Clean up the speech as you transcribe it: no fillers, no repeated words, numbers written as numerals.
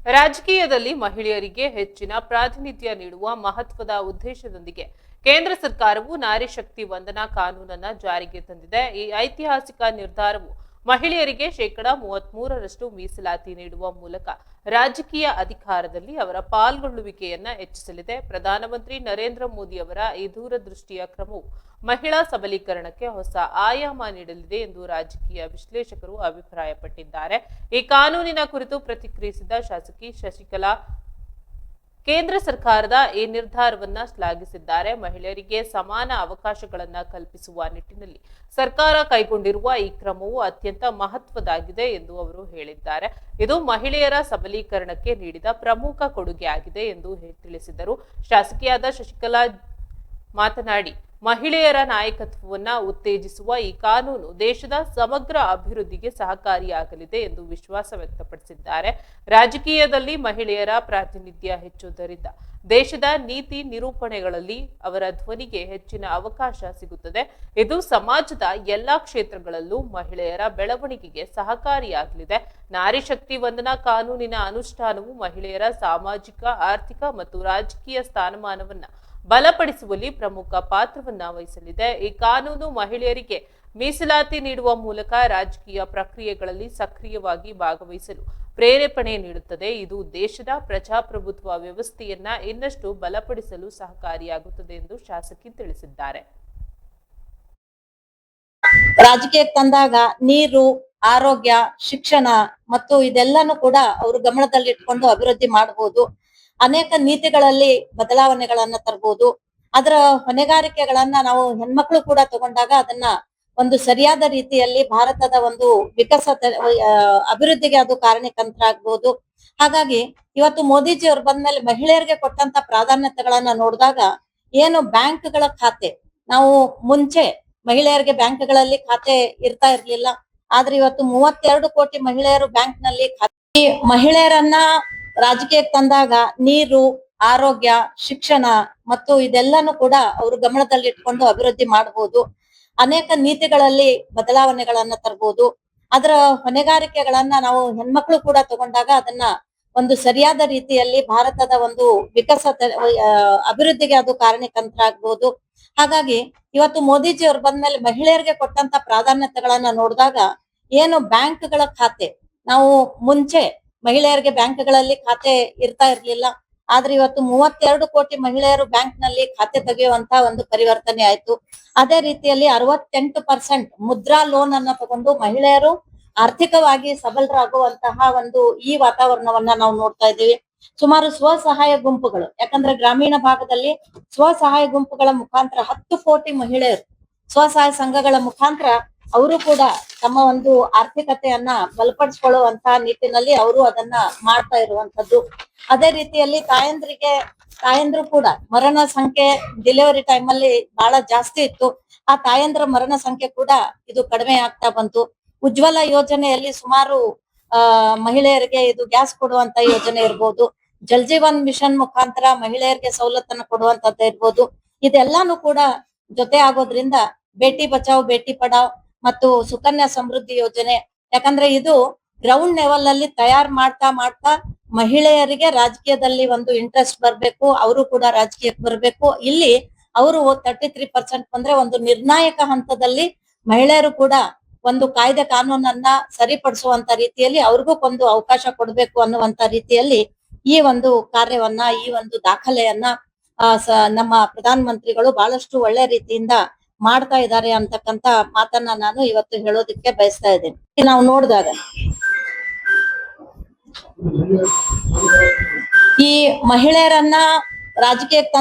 ರಾಜಕೀಯದಲ್ಲಿ ಮಹಿಳೆಯರಿಗೆ ಹೆಚ್ಚಿನ ಪ್ರಾತಿನಿಧ್ಯ ನೀಡುವ ಮಹತ್ವದ ಉದ್ದೇಶದೊಂದಿಗೆ ಕೇಂದ್ರ ಸರ್ಕಾರವು ನಾರಿ ಶಕ್ತಿ ವಂದನಾ ಕಾನೂನನ್ನ ಜಾರಿಗೆ ತಂದಿದೆ. ಈ ಐತಿಹಾಸಿಕ ನಿರ್ಧಾರವು ಮಹಿಳೆಯರಿಗೆ ಶೇಕಡಾ 33ರಷ್ಟು ಮೀಸಲಾತಿ ನೀಡುವ ಮೂಲಕ ರಾಜಕೀಯ ಅಧಿಕಾರದಲ್ಲಿ ಅವರ ಪಾಲ್ಗೊಳ್ಳುವಿಕೆಯನ್ನ ಹೆಚ್ಚಿಸಲಿದೆ. ಪ್ರಧಾನಮಂತ್ರಿ ನರೇಂದ್ರ ಮೋದಿ ಅವರ ಈ ದೂರದೃಷ್ಟಿಯ ಕ್ರಮವು ಮಹಿಳಾ ಸಬಲೀಕರಣಕ್ಕೆ ಹೊಸ ಆಯಾಮ ನೀಡಲಿದೆ ಎಂದು ರಾಜಕೀಯ ವಿಶ್ಲೇಷಕರು ಅಭಿಪ್ರಾಯಪಟ್ಟಿದ್ದಾರೆ. ಈ ಕಾನೂನಿನ ಕುರಿತು ಪ್ರತಿಕ್ರಿಯಿಸಿದ ಶಾಸಕಿ ಶಶಿಕಲಾ ಕೇಂದ್ರ ಸರ್ಕಾರದ ಈ ನಿರ್ಧಾರವನ್ನ ಶ್ಲಾಘಿಸಿದ್ದಾರೆ. ಮಹಿಳೆಯರಿಗೆ ಸಮಾನ ಅವಕಾಶಗಳನ್ನ ಕಲ್ಪಿಸುವ ನಿಟ್ಟಿನಲ್ಲಿ ಸರ್ಕಾರ ಕೈಗೊಂಡಿರುವ ಈ ಕ್ರಮವು ಅತ್ಯಂತ ಮಹತ್ವದಾಗಿದೆ ಎಂದು ಅವರು ಹೇಳಿದ್ದಾರೆ. ಇದು ಮಹಿಳೆಯರ ಸಬಲೀಕರಣಕ್ಕೆ ನೀಡಿದ ಪ್ರಮುಖ ಕೊಡುಗೆಯಾಗಿದೆ ಎಂದು ತಿಳಿಸಿದರು. ಶಾಸಕಿಯಾದ ಶಶಿಕಲಾ ಮಾತನಾಡಿ, ಮಹಿಳೆಯರ ನಾಯಕತ್ವವನ್ನ ಉತ್ತೇಜಿಸುವ ಈ ಕಾನೂನು ದೇಶದ ಸಮಗ್ರ ಅಭಿವೃದ್ಧಿಗೆ ಸಹಕಾರಿಯಾಗಲಿದೆ ಎಂದು ವಿಶ್ವಾಸ ವ್ಯಕ್ತಪಡಿಸಿದ್ದಾರೆ. ರಾಜಕೀಯದಲ್ಲಿ ಮಹಿಳೆಯರ ಪ್ರಾತಿನಿಧ್ಯ ಹೆಚ್ಚುವುದರಿಂದ ದೇಶದ ನೀತಿ ನಿರೂಪಣೆಗಳಲ್ಲಿ ಅವರ ಧ್ವನಿಗೆ ಹೆಚ್ಚಿನ ಅವಕಾಶ ಸಿಗುತ್ತದೆ. ಇದು ಸಮಾಜದ ಎಲ್ಲಾ ಕ್ಷೇತ್ರಗಳಲ್ಲೂ ಮಹಿಳೆಯರ ಬೆಳವಣಿಗೆಗೆ ಸಹಕಾರಿಯಾಗಲಿದೆ. ನಾರಿ ಶಕ್ತಿ ವಂದನಾ ಕಾನೂನಿನ ಅನುಷ್ಠಾನವು ಮಹಿಳೆಯರ ಸಾಮಾಜಿಕ, ಆರ್ಥಿಕ ಮತ್ತು ರಾಜಕೀಯ ಸ್ಥಾನಮಾನವನ್ನ ಬಲಪಡಿಸುವಲ್ಲಿ ಪ್ರಮುಖ ಪಾತ್ರವನ್ನ ವಹಿಸಲಿದೆ. ಈ ಕಾನೂನು ಮಹಿಳೆಯರಿಗೆ ಮೀಸಲಾತಿ ನೀಡುವ ಮೂಲಕ ರಾಜಕೀಯ ಪ್ರಕ್ರಿಯೆಗಳಲ್ಲಿ ಸಕ್ರಿಯವಾಗಿ ಭಾಗವಹಿಸಲು ಪ್ರೇರೇಪಣೆ ನೀಡುತ್ತದೆ. ಇದು ದೇಶದ ಪ್ರಜಾಪ್ರಭುತ್ವ ವ್ಯವಸ್ಥೆಯನ್ನ ಇನ್ನಷ್ಟು ಬಲಪಡಿಸಲು ಸಹಕಾರಿಯಾಗುತ್ತದೆ ಎಂದು ಶಾಸಕಿ ತಿಳಿಸಿದ್ದಾರೆ. ರಾಜಕೀಯಕ್ಕೆ ತಂದಾಗ ನೀರು, ಆರೋಗ್ಯ, ಶಿಕ್ಷಣ ಮತ್ತು ಇದೆಲ್ಲಾನು ಕೂಡ ಅವರು ಗಮನದಲ್ಲಿಟ್ಕೊಂಡು ಅಭಿವೃದ್ಧಿ ಮಾಡಬಹುದು. ಅನೇಕ ನೀತಿಗಳಲ್ಲಿ ಬದಲಾವಣೆಗಳನ್ನ ತರಬಹುದು. ಅದರ ಹೊಣೆಗಾರಿಕೆಗಳನ್ನ ನಾವು ಹೆಣ್ಮಕ್ಳು ಕೂಡ ತಗೊಂಡಾಗ ಅದನ್ನ ಒಂದು ಸರಿಯಾದ ರೀತಿಯಲ್ಲಿ ಭಾರತದ ಒಂದು ಅಭಿವೃದ್ಧಿಗೆ ಅದು ಕಾರಣೀಕಂತ ಆಗ್ಬಹುದು. ಹಾಗಾಗಿ ಇವತ್ತು ಮೋದಿಜಿ ಅವ್ರು ಬಂದ್ಮೇಲೆ ಮಹಿಳೆಯರಿಗೆ ಕೊಟ್ಟಂತ ಪ್ರಾಧಾನ್ಯತೆಗಳನ್ನ ನೋಡಿದಾಗ ಏನು ಬ್ಯಾಂಕ್ಗಳ ಖಾತೆ, ನಾವು ಮುಂಚೆ ಮಹಿಳೆಯರಿಗೆ ಬ್ಯಾಂಕ್ಗಳಲ್ಲಿ ಖಾತೆ ಇರ್ತಾ ಇರ್ಲಿಲ್ಲ. ಆದ್ರೆ ಇವತ್ತು 32 ಕೋಟಿ ಮಹಿಳೆಯರು ಬ್ಯಾಂಕ್ ನಲ್ಲಿ ಖಾತೆ. ಮಹಿಳೆಯರನ್ನ ರಾಜಕೀಯಕ್ಕೆ ತಂದಾಗ ನೀರು, ಆರೋಗ್ಯ, ಶಿಕ್ಷಣ ಮತ್ತು ಇದೆಲ್ಲಾನು ಕೂಡ ಅವರು ಗಮನದಲ್ಲಿಟ್ಕೊಂಡು ಅಭಿವೃದ್ಧಿ ಮಾಡಬಹುದು. ಅನೇಕ ನೀತಿಗಳಲ್ಲಿ ಬದಲಾವಣೆಗಳನ್ನ ತರಬಹುದು. ಅದರ ಹೊಣೆಗಾರಿಕೆಗಳನ್ನ ನಾವು ಹೆಣ್ಮಕ್ಳು ಕೂಡ ತಗೊಂಡಾಗ ಅದನ್ನ ಒಂದು ಸರಿಯಾದ ರೀತಿಯಲ್ಲಿ ಭಾರತದ ಒಂದು ಅಭಿವೃದ್ಧಿಗೆ ಅದು ಕಾರಣೀಕಂತ ಆಗ್ಬಹುದು. ಹಾಗಾಗಿ ಇವತ್ತು ಮೋದಿಜಿ ಅವ್ರು ಬಂದ್ಮೇಲೆ ಮಹಿಳೆಯರಿಗೆ ಕೊಟ್ಟಂತ ಪ್ರಾಧಾನ್ಯತೆಗಳನ್ನ ನೋಡಿದಾಗ ಏನು ಬ್ಯಾಂಕ್ಗಳ ಖಾತೆ, ನಾವು ಮುಂಚೆ ಮಹಿಳೆಯರಿಗೆ ಬ್ಯಾಂಕ್ಗಳಲ್ಲಿ ಖಾತೆ ಇರ್ತಾ ಇರ್ಲಿಲ್ಲ. ಆದ್ರೆ ಇವತ್ತು 32 ಕೋಟಿ ಮಹಿಳೆಯರು ಬ್ಯಾಂಕ್ ನಲ್ಲಿ ಖಾತೆ ತೆಗೆಯುವಂತ ಒಂದು ಪರಿವರ್ತನೆ ಆಯ್ತು. ಅದೇ ರೀತಿಯಲ್ಲಿ 68% ಮುದ್ರಾ ಲೋನ್ ಅನ್ನ ತಗೊಂಡು ಮಹಿಳೆಯರು ಆರ್ಥಿಕವಾಗಿ ಸಬಲರಾಗುವಂತಹ ಒಂದು ಈ ವಾತಾವರಣವನ್ನ ನಾವು ನೋಡ್ತಾ ಇದ್ದೀವಿ. ಸುಮಾರು ಸ್ವಸಹಾಯ ಗುಂಪುಗಳು, ಯಾಕಂದ್ರೆ ಗ್ರಾಮೀಣ ಭಾಗದಲ್ಲಿ ಸ್ವಸಹಾಯ ಗುಂಪುಗಳ ಮುಖಾಂತರ 10 ಕೋಟಿ ಮಹಿಳೆಯರು ಸ್ವಸಹಾಯ ಸಂಘಗಳ ಮುಖಾಂತರ ಅವರು ಕೂಡ ತಮ್ಮ ಒಂದು ಆರ್ಥಿಕತೆಯನ್ನ ಬಲಪಡಿಸಿಕೊಳ್ಳುವಂತ ನಿಟ್ಟಿನಲ್ಲಿ ಅವರು ಅದನ್ನ ಮಾಡ್ತಾ ಇರುವಂತದ್ದು. ಅದೇ ರೀತಿಯಲ್ಲಿ ತಾಯಂದ್ರು ಕೂಡ ಮರಣ ಸಂಖ್ಯೆ ಡೆಲಿವರಿ ಟೈಮ್ ಅಲ್ಲಿ ಬಹಳ ಜಾಸ್ತಿ ಇತ್ತು. ಆ ತಾಯಂದ್ರ ಮರಣ ಸಂಖ್ಯೆ ಕೂಡ ಇದು ಕಡಿಮೆ ಆಗ್ತಾ ಬಂತು. ಉಜ್ವಲ ಯೋಜನೆಯಲ್ಲಿ ಸುಮಾರು ಮಹಿಳೆಯರಿಗೆ ಇದು ಗ್ಯಾಸ್ ಕೊಡುವಂತ ಯೋಜನೆ ಇರ್ಬೋದು. ಜಲ್ ಜೀವನ್ ಮಿಷನ್ ಮುಖಾಂತರ ಮಹಿಳೆಯರಿಗೆ ಸವಲತ್ತನ್ನು ಕೊಡುವಂತದ್ದು ಇರ್ಬೋದು. ಇದೆಲ್ಲಾನು ಕೂಡ ಜೊತೆ ಆಗೋದ್ರಿಂದ ಬೇಟಿ ಬಚಾವ್ ಬೇಟಿ ಪಡಾವ್ ಮತ್ತು ಸುಕನ್ಯಾ ಸಮೃದ್ಧಿ ಯೋಜನೆ, ಯಾಕಂದ್ರೆ ಇದು ಗ್ರೌಂಡ್ ಲೆವೆಲ್ ಅಲ್ಲಿ ತಯಾರು ಮಾಡ್ತಾ ಮಹಿಳೆಯರಿಗೆ ರಾಜಕೀಯದಲ್ಲಿ ಒಂದು ಇಂಟ್ರೆಸ್ಟ್ ಬರ್ಬೇಕು, ಅವರು ಕೂಡ ರಾಜಕೀಯಕ್ಕೆ ಬರ್ಬೇಕು. ಇಲ್ಲಿ ಅವರು 33% ಬಂದ್ರೆ ಒಂದು ನಿರ್ಣಾಯಕ ಹಂತದಲ್ಲಿ ಮಹಿಳೆಯರು ಕೂಡ ಒಂದು ಕಾಯ್ದೆ ಕಾನೂನನ್ನ ಸರಿಪಡಿಸುವಂತ ರೀತಿಯಲ್ಲಿ ಅವ್ರಿಗೂ ಒಂದು ಅವಕಾಶ ಕೊಡ್ಬೇಕು ಅನ್ನುವಂತ ರೀತಿಯಲ್ಲಿ ಈ ಒಂದು ಕಾರ್ಯವನ್ನ, ಈ ಒಂದು ದಾಖಲೆಯನ್ನ ನಮ್ಮ ಪ್ರಧಾನ ಮಂತ್ರಿಗಳು ಬಹಳಷ್ಟು ಒಳ್ಳೆ ರೀತಿಯಿಂದ ಮಾಡ್ತಾ ಇದ್ದಾರೆ ಅಂತಕ್ಕಂತ ಮಾತನ್ನ ನಾನು ಇವತ್ತು ಹೇಳೋದಕ್ಕೆ ಬಯಸ್ತಾ ಇದ್ದೇನೆ. ನಾವು ನೋಡಿದಾಗ ಈ ಮಹಿಳೆಯರನ್ನ ರಾಜಕೀಯಕ್ಕೆ